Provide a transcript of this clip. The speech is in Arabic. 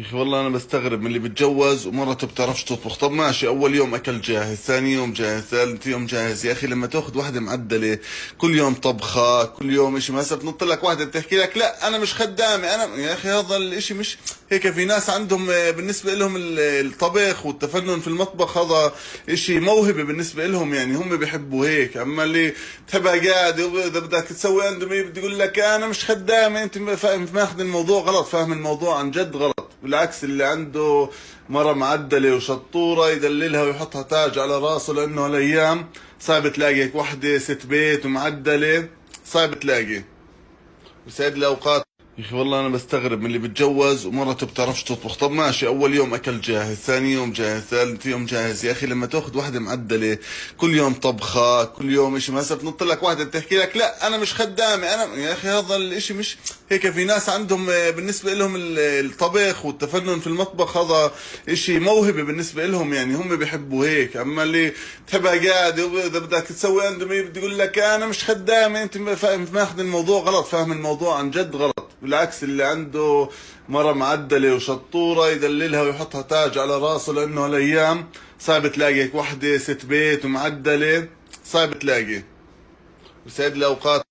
يا اخي والله انا بستغرب من اللي بتجوز ومرته بتعرفش تطبخ. طب ماشي، اول يوم اكل جاهز، ثاني يوم جاهز، ثالث يوم جاهز. يا اخي لما تاخذ واحدة معدلة كل يوم طبخة، كل يوم اشي، ما بتنط لك واحدة بتحكي لك لا انا مش خدامة انا. يا اخي هذا الاشي مش هيك. في ناس عندهم بالنسبة لهم الطبخ والتفنن في المطبخ هذا اشي موهبة بالنسبة لهم، يعني هم بيحبوا هيك. اما اللي تحبها قاعد اذا بدك تسوي اندومي بدي يقول لك انا مش خدامة، انت ماخذ الموضوع غلط، فاهم الموضوع عن جد غلط. بالعكس، اللي عنده مرة معدلة وشطورة يدللها ويحطها تاج على راسه، لأنه هالأيام صعب تلاقي هيك وحدة ست بيت ومعدلة، صعب تلاقي. بسعد لي أوقات. يا اخي والله انا بستغرب من اللي بتجوز ومرته بتعرفش تطبخ. طب ماشي، اول يوم اكل جاهز، ثاني يوم جاهز، ثالث يوم جاهز. يا اخي لما تاخذ واحدة معدلة كل يوم طبخة، كل يوم اشي، ما بتنط لك واحدة بتحكي لك لا انا مش خدامة انا. يا اخي هذا الاشي مش هيك. في ناس عندهم بالنسبة لهم الطبخ والتفنن في المطبخ هذا اشي موهبة بالنسبة لهم، يعني هم بيحبوا هيك. اما اللي تحبها قاعد اذا بدك تسوي اندومي بدي يقول لك انا مش خدامة، انت ماخذ الموضوع غلط، فاهم الموضوع عن جد غلط. بالعكس، اللي عنده مرة معدلة وشطورة يدللها ويحطها تاج على راسه، لأنه هالأيام صعب تلاقي هيك وحدة ست بيت ومعدلة، صعب تلاقي. بسعد لي أوقات.